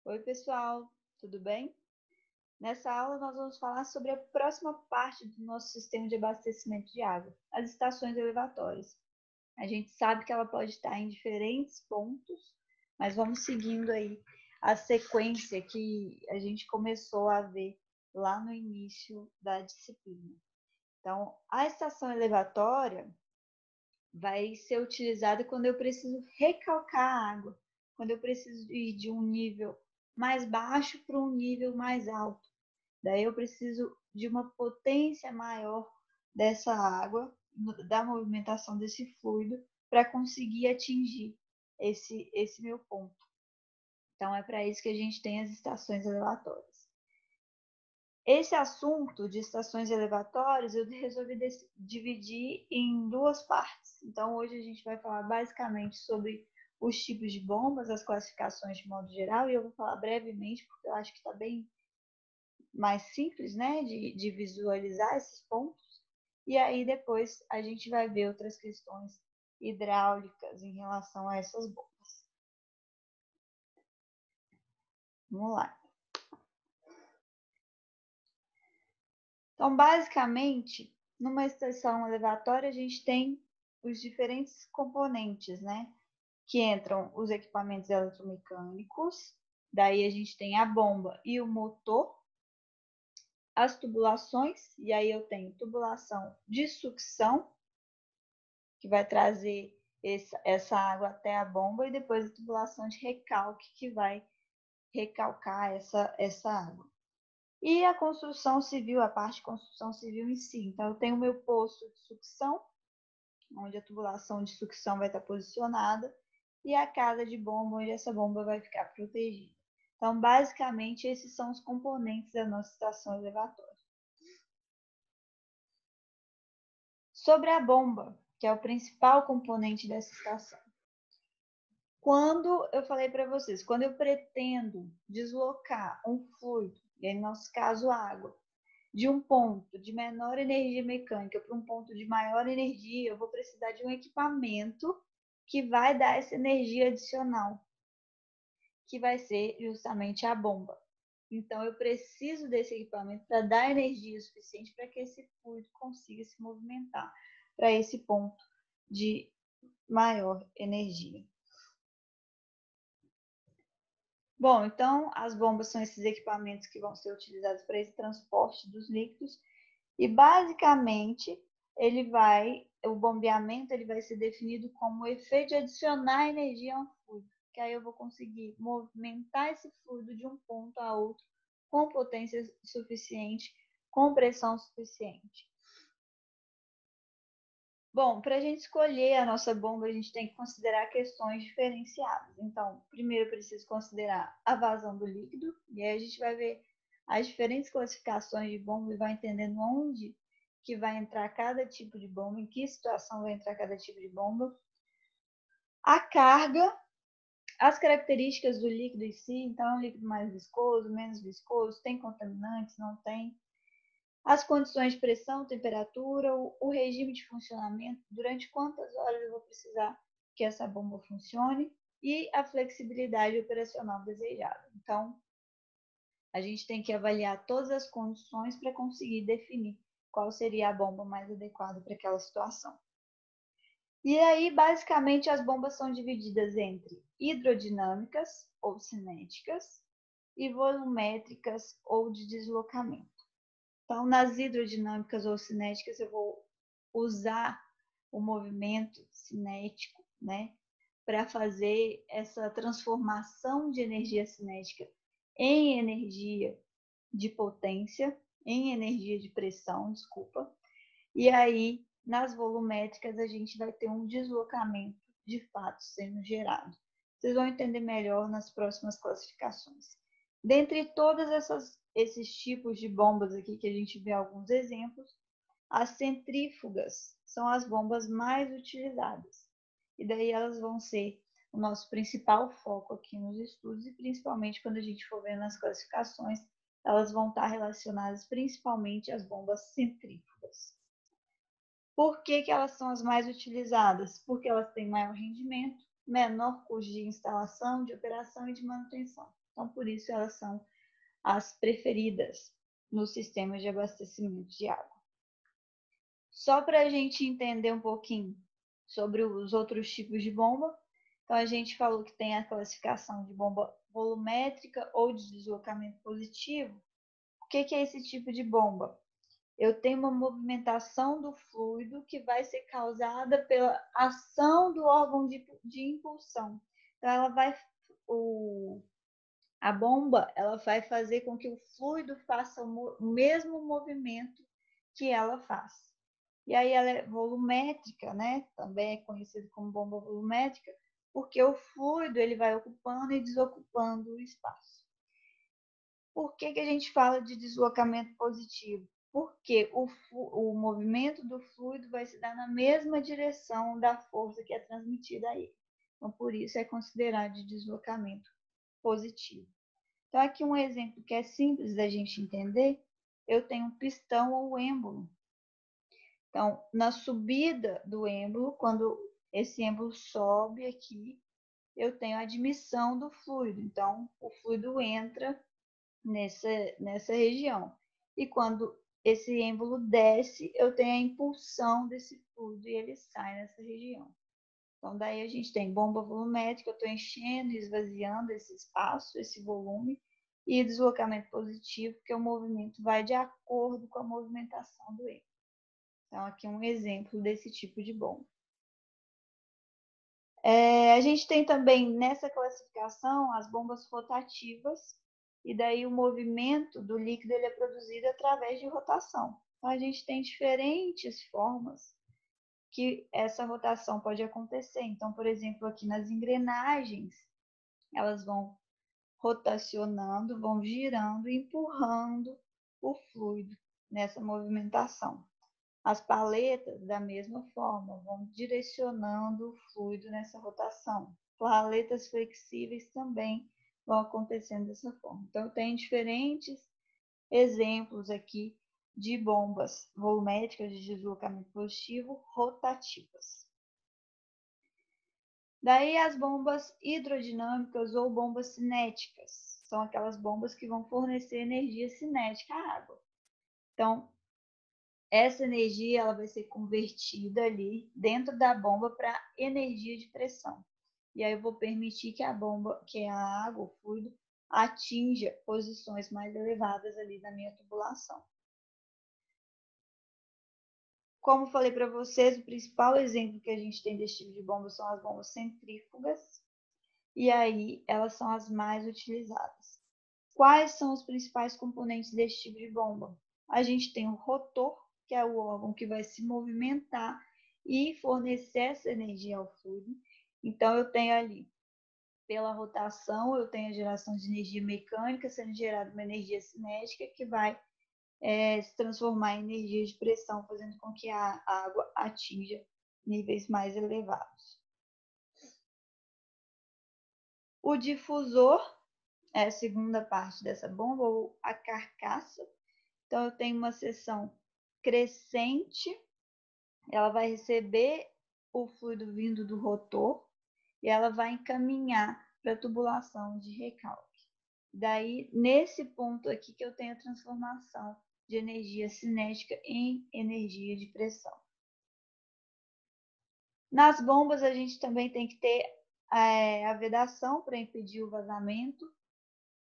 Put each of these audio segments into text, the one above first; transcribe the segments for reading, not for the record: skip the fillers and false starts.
Oi, pessoal, tudo bem? Nessa aula, nós vamos falar sobre a próxima parte do nosso sistema de abastecimento de água, as estações elevatórias. A gente sabe que ela pode estar em diferentes pontos, mas vamos seguindo aí a sequência que a gente começou a ver lá no início da disciplina. Então, a estação elevatória vai ser utilizada quando eu preciso recalcar a água, quando eu preciso ir de um nível mais baixo para um nível mais alto. Daí eu preciso de uma potência maior dessa água, da movimentação desse fluido, para conseguir atingir esse meu ponto. Então, é para isso que a gente tem as estações elevatórias. Esse assunto de estações elevatórias eu resolvi dividir em duas partes. Então, hoje a gente vai falar basicamente sobre os tipos de bombas, as classificações de modo geral, e eu vou falar brevemente, porque eu acho que está bem mais simples, né, de visualizar esses pontos. E aí depois a gente vai ver outras questões hidráulicas em relação a essas bombas. Vamos lá. Então, basicamente, numa estação elevatória, a gente tem os diferentes componentes, né? Que entram os equipamentos eletromecânicos, daí a gente tem a bomba e o motor, as tubulações, e aí eu tenho tubulação de sucção, que vai trazer essa água até a bomba, e depois a tubulação de recalque, que vai recalcar essa água. E a construção civil, a parte de construção civil em si. Então, eu tenho o meu poço de sucção, onde a tubulação de sucção vai estar posicionada, e a casa de bomba, onde essa bomba vai ficar protegida. Então, basicamente, esses são os componentes da nossa estação elevatória. Sobre a bomba, que é o principal componente dessa estação. Quando eu falei para vocês, quando eu pretendo deslocar um fluido, e aí no nosso caso a água, de um ponto de menor energia mecânica para um ponto de maior energia, eu vou precisar de um equipamento que vai dar essa energia adicional, que vai ser justamente a bomba. Então, eu preciso desse equipamento para dar energia suficiente para que esse fluido consiga se movimentar para esse ponto de maior energia. Bom, então as bombas são esses equipamentos que vão ser utilizados para esse transporte dos líquidos e basicamente o bombeamento ele vai ser definido como o efeito de adicionar energia a um fluido, que aí eu vou conseguir movimentar esse fluido de um ponto a outro com potência suficiente, com pressão suficiente. Bom, para a gente escolher a nossa bomba, a gente tem que considerar questões diferenciadas. Então, primeiro eu preciso considerar a vazão do líquido, e aí a gente vai ver as diferentes classificações de bomba e vai entendendo onde que vai entrar cada tipo de bomba, em que situação vai entrar cada tipo de bomba. A carga, as características do líquido em si, então é um líquido mais viscoso, menos viscoso, tem contaminantes, não tem. As condições de pressão, temperatura, o regime de funcionamento, durante quantas horas eu vou precisar que essa bomba funcione e a flexibilidade operacional desejada. Então, a gente tem que avaliar todas as condições para conseguir definir qual seria a bomba mais adequada para aquela situação. E aí, basicamente, as bombas são divididas entre hidrodinâmicas ou cinéticas e volumétricas ou de deslocamento. Então, nas hidrodinâmicas ou cinéticas, eu vou usar o movimento cinético, né, para fazer essa transformação de energia cinética em energia de potência, em energia de pressão, desculpa. E aí, nas volumétricas, a gente vai ter um deslocamento de fato sendo gerado. Vocês vão entender melhor nas próximas classificações. Dentre todas esses tipos de bombas aqui que a gente vê alguns exemplos, as centrífugas são as bombas mais utilizadas. E daí elas vão ser o nosso principal foco aqui nos estudos e principalmente quando a gente for ver nas classificações, elas vão estar relacionadas principalmente às bombas centrífugas. Por que elas são as mais utilizadas? Porque elas têm maior rendimento, menor custo de instalação, de operação e de manutenção. Então, por isso, elas são as preferidas nos sistemas de abastecimento de água. Só para a gente entender um pouquinho sobre os outros tipos de bomba, então a gente falou que tem a classificação de bomba volumétrica ou de deslocamento positivo. O que é esse tipo de bomba? Eu tenho uma movimentação do fluido que vai ser causada pela ação do órgão de impulsão. Então, a bomba ela vai fazer com que o fluido faça o mesmo movimento que ela faz. E aí ela é volumétrica, né? Também é conhecido como bomba volumétrica, porque o fluido ele vai ocupando e desocupando o espaço. Por que a gente fala de deslocamento positivo? Porque o movimento do fluido vai se dar na mesma direção da força que é transmitida a ele. Então, por isso é considerado de deslocamento positivo. Então, aqui um exemplo que é simples da gente entender, eu tenho um pistão ou êmbolo. Então, na subida do êmbolo, quando esse êmbolo sobe aqui, eu tenho a admissão do fluido. Então, o fluido entra nessa região. E quando esse êmbolo desce, eu tenho a impulsão desse fluido e ele sai nessa região. Então, daí a gente tem bomba volumétrica, eu estou enchendo e esvaziando esse espaço, esse volume, e deslocamento positivo, que o movimento vai de acordo com a movimentação do êmbolo. Então, aqui um exemplo desse tipo de bomba. A gente tem também nessa classificação as bombas rotativas, e daí o movimento do líquido ele é produzido através de rotação. Então, a gente tem diferentes formas que essa rotação pode acontecer. Então, por exemplo, aqui nas engrenagens, elas vão rotacionando, vão girando, empurrando o fluido nessa movimentação. As paletas, da mesma forma, vão direcionando o fluido nessa rotação. Paletas flexíveis também vão acontecendo dessa forma. Então, tem diferentes exemplos aqui de bombas volumétricas de deslocamento positivo rotativas. Daí as bombas hidrodinâmicas ou bombas cinéticas. São aquelas bombas que vão fornecer energia cinética à água. Então, essa energia ela vai ser convertida ali dentro da bomba para energia de pressão. E aí eu vou permitir que a bomba, que a água, o fluido, atinja posições mais elevadas ali na minha tubulação. Como falei para vocês, o principal exemplo que a gente tem desse tipo de bomba são as bombas centrífugas, e aí elas são as mais utilizadas. Quais são os principais componentes desse tipo de bomba? A gente tem o rotor, que é o órgão que vai se movimentar e fornecer essa energia ao fluido. Então, eu tenho ali, pela rotação, eu tenho a geração de energia mecânica, sendo gerada uma energia cinética, que vai se transformar em energia de pressão, fazendo com que a água atinja níveis mais elevados. O difusor é a segunda parte dessa bomba, ou a carcaça. Então, eu tenho uma seção crescente, ela vai receber o fluido vindo do rotor e ela vai encaminhar para a tubulação de recalque. Daí, nesse ponto aqui que eu tenho a transformação de energia cinética em energia de pressão. Nas bombas, a gente também tem que ter a vedação para impedir o vazamento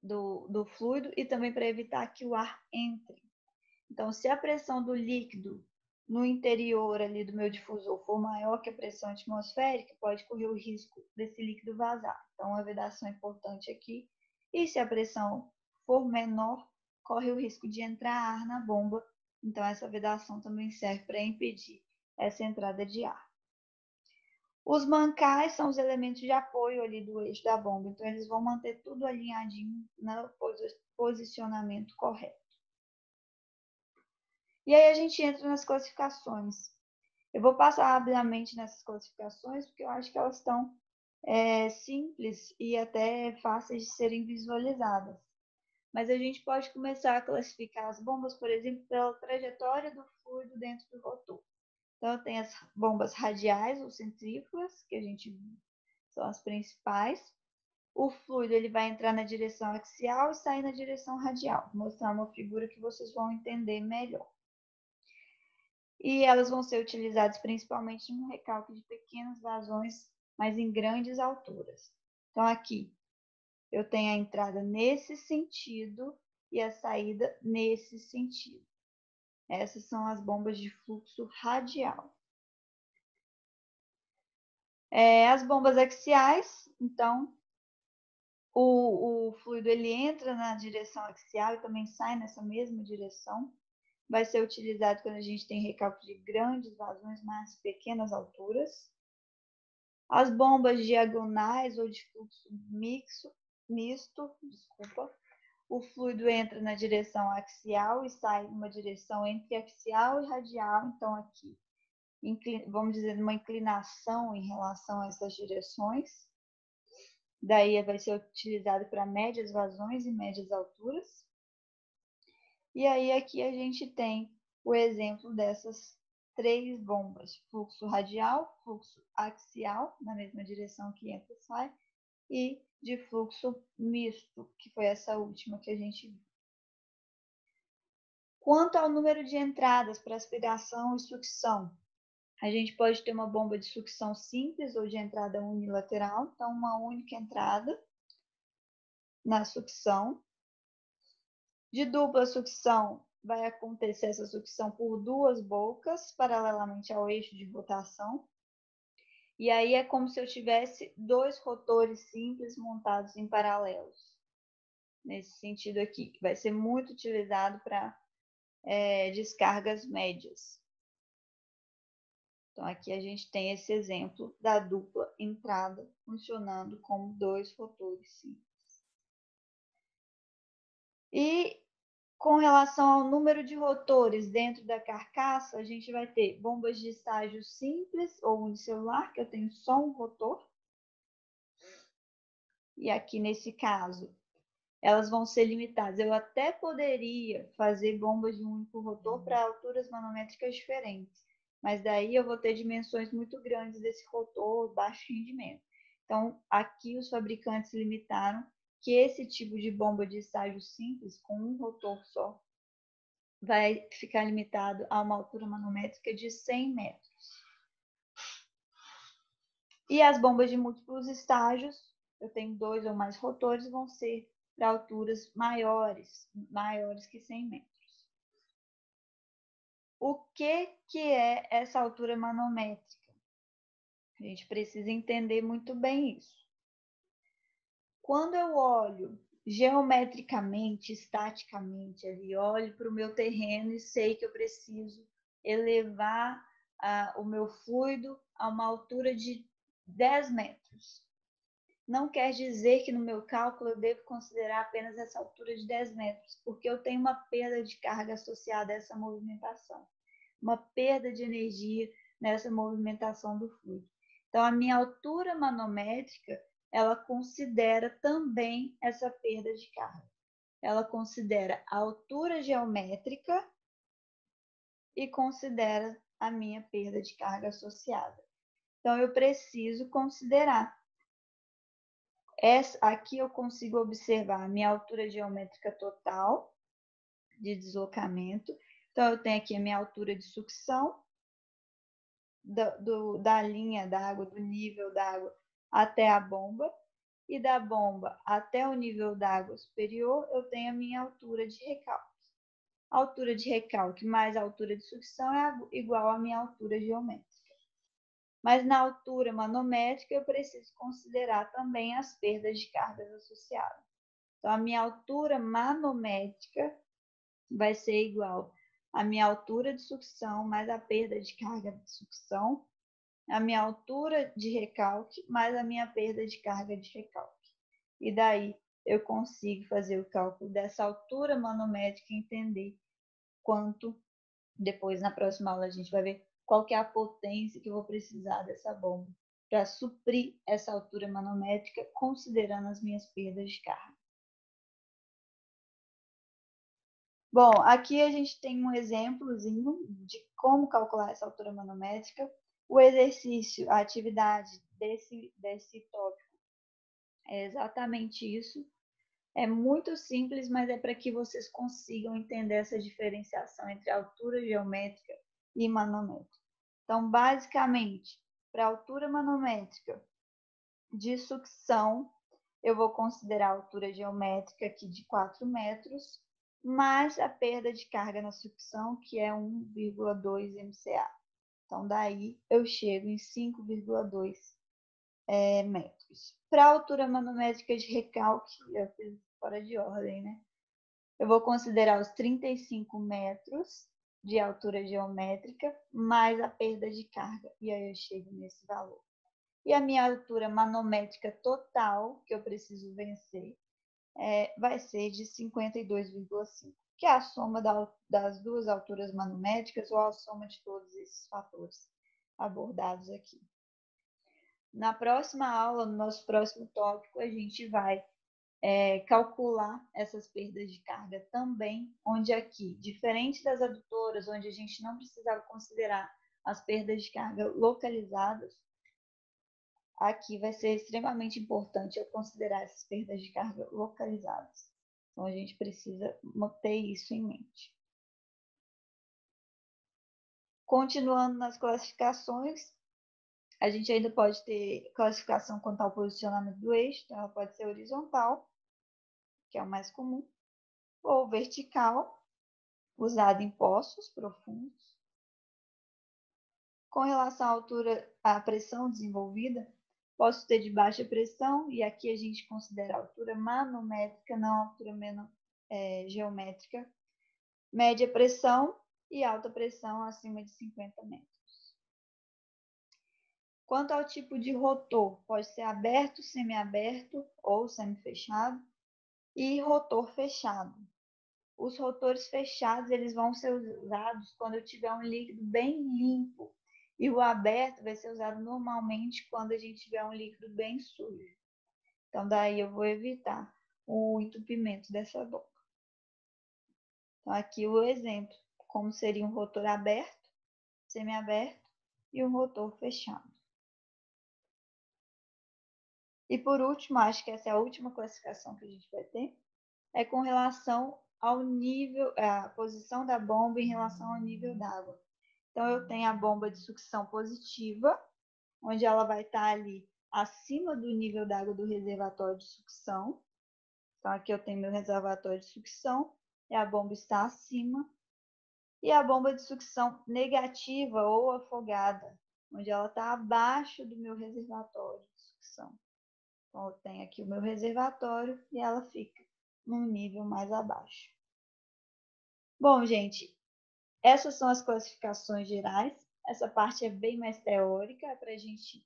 do fluido e também para evitar que o ar entre. Então, se a pressão do líquido no interior ali do meu difusor for maior que a pressão atmosférica, pode correr o risco desse líquido vazar. Então, a vedação é importante aqui. E se a pressão for menor, corre o risco de entrar ar na bomba. Então, essa vedação também serve para impedir essa entrada de ar. Os mancais são os elementos de apoio ali do eixo da bomba. Então, eles vão manter tudo alinhadinho no posicionamento correto. E aí a gente entra nas classificações. Eu vou passar rapidamente nessas classificações, porque eu acho que elas estão simples e até fáceis de serem visualizadas. Mas a gente pode começar a classificar as bombas, por exemplo, pela trajetória do fluido dentro do rotor. Então, tem as bombas radiais ou centrífugas, que a gente são as principais. O fluido ele vai entrar na direção axial e sair na direção radial. Vou mostrar uma figura que vocês vão entender melhor. E elas vão ser utilizadas principalmente no recalque de pequenas vazões, mas em grandes alturas. Então, aqui, eu tenho a entrada nesse sentido e a saída nesse sentido. Essas são as bombas de fluxo radial. As bombas axiais, então, o fluido ele entra na direção axial e também sai nessa mesma direção. Vai ser utilizado quando a gente tem recalque de grandes vazões, mas pequenas alturas. As bombas diagonais ou de fluxo misto, o fluido entra na direção axial e sai numa direção entre axial e radial. Então, aqui, vamos dizer, uma inclinação em relação a essas direções. Daí vai ser utilizado para médias vazões e médias alturas. E aí aqui a gente tem o exemplo dessas 3 bombas: fluxo radial, fluxo axial, na mesma direção que entra e sai, e de fluxo misto, que foi essa última que a gente viu. Quanto ao número de entradas para aspiração e sucção, a gente pode ter uma bomba de sucção simples ou de entrada unilateral, então uma única entrada na sucção. De dupla sucção, vai acontecer essa sucção por 2 bocas, paralelamente ao eixo de rotação. E aí é como se eu tivesse 2 rotores simples montados em paralelos. Nesse sentido aqui, que vai ser muito utilizado para descargas médias. Então, aqui a gente tem esse exemplo da dupla entrada funcionando como 2 rotores simples. E com relação ao número de rotores dentro da carcaça, a gente vai ter bombas de estágio simples ou unicelular, que eu tenho só um rotor. E aqui, nesse caso, elas vão ser limitadas. Eu até poderia fazer bombas de um único rotor para alturas manométricas diferentes, mas daí eu vou ter dimensões muito grandes desse rotor, baixo rendimento. Então, aqui os fabricantes limitaram que esse tipo de bomba de estágio simples, com um rotor só, vai ficar limitado a uma altura manométrica de 100 metros. E as bombas de múltiplos estágios, eu tenho 2 ou mais rotores, vão ser para alturas maiores que 100 metros. O que é essa altura manométrica? A gente precisa entender muito bem isso. Quando eu olho geometricamente, estaticamente, ali, olho para o meu terreno e sei que eu preciso elevar o meu fluido a uma altura de 10 metros. Não quer dizer que no meu cálculo eu devo considerar apenas essa altura de 10 metros, porque eu tenho uma perda de carga associada a essa movimentação, uma perda de energia nessa movimentação do fluido. Então, a minha altura manométrica, ela considera também essa perda de carga. Ela considera a altura geométrica e considera a minha perda de carga associada. Então, eu preciso considerar. Aqui eu consigo observar a minha altura geométrica total de deslocamento. Então, eu tenho aqui a minha altura de sucção, da linha d'água, do nível d'água até a bomba, e da bomba até o nível d'água superior, eu tenho a minha altura de recalque. A altura de recalque mais a altura de sucção é igual à minha altura geométrica. Mas na altura manométrica, eu preciso considerar também as perdas de cargas associadas. Então, a minha altura manométrica vai ser igual à minha altura de sucção mais a perda de carga de sucção, a minha altura de recalque mais a minha perda de carga de recalque. E daí eu consigo fazer o cálculo dessa altura manométrica e entender quanto, depois na próxima aula a gente vai ver qual que é a potência que eu vou precisar dessa bomba para suprir essa altura manométrica, considerando as minhas perdas de carga. Bom, aqui a gente tem um exemplozinho de como calcular essa altura manométrica. O exercício, a atividade desse tópico. É exatamente isso. É muito simples, mas é para que vocês consigam entender essa diferenciação entre altura geométrica e manométrica. Então, basicamente, para a altura manométrica de sucção, eu vou considerar a altura geométrica aqui de 4 metros, mais a perda de carga na sucção, que é 1,2 MCA. Então, daí eu chego em 5,2 metros. Para a altura manométrica de recalque, eu fiz fora de ordem, né? Eu vou considerar os 35 metros de altura geométrica, mais a perda de carga, e aí eu chego nesse valor. E a minha altura manométrica total, que eu preciso vencer, vai ser de 52,5, que é a soma das duas alturas manométricas ou a soma de todos esses fatores abordados aqui. Na próxima aula, no nosso próximo tópico, a gente vai calcular essas perdas de carga também, onde aqui, diferente das adutoras, onde a gente não precisava considerar as perdas de carga localizadas, aqui vai ser extremamente importante eu considerar essas perdas de carga localizadas. Então, a gente precisa manter isso em mente. Continuando nas classificações, a gente ainda pode ter classificação quanto ao posicionamento do eixo, então ela pode ser horizontal, que é o mais comum, ou vertical, usado em poços profundos. Com relação à altura, à pressão desenvolvida, posso ter de baixa pressão, e aqui a gente considera a altura manométrica, não a altura geométrica, média pressão e alta pressão acima de 50 metros. Quanto ao tipo de rotor, pode ser aberto, semiaberto ou semifechado, e rotor fechado. Os rotores fechados eles vão ser usados quando eu tiver um líquido bem limpo, e o aberto vai ser usado normalmente quando a gente tiver um líquido bem sujo. Então, daí eu vou evitar o entupimento dessa boca. Então, aqui o exemplo, como seria um rotor aberto, semiaberto e um rotor fechado. E por último, acho que essa é a última classificação que a gente vai ter, é com relação ao nível, a posição da bomba em relação ao nível d'água. Então, eu tenho a bomba de sucção positiva, onde ela vai estar ali acima do nível d'água do reservatório de sucção. Então, aqui eu tenho meu reservatório de sucção e a bomba está acima. E a bomba de sucção negativa ou afogada, onde ela está abaixo do meu reservatório de sucção. Então, eu tenho aqui o meu reservatório e ela fica num nível mais abaixo. Bom, gente, essas são as classificações gerais. Essa parte é bem mais teórica, para a gente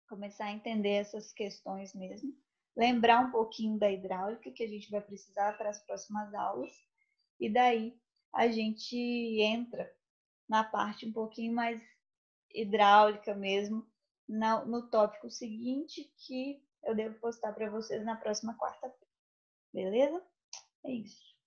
começar a entender essas questões mesmo. Lembrar um pouquinho da hidráulica, que a gente vai precisar para as próximas aulas. E daí a gente entra na parte um pouquinho mais hidráulica mesmo, no tópico seguinte, que eu devo postar para vocês na próxima quarta-feira. Beleza? É isso.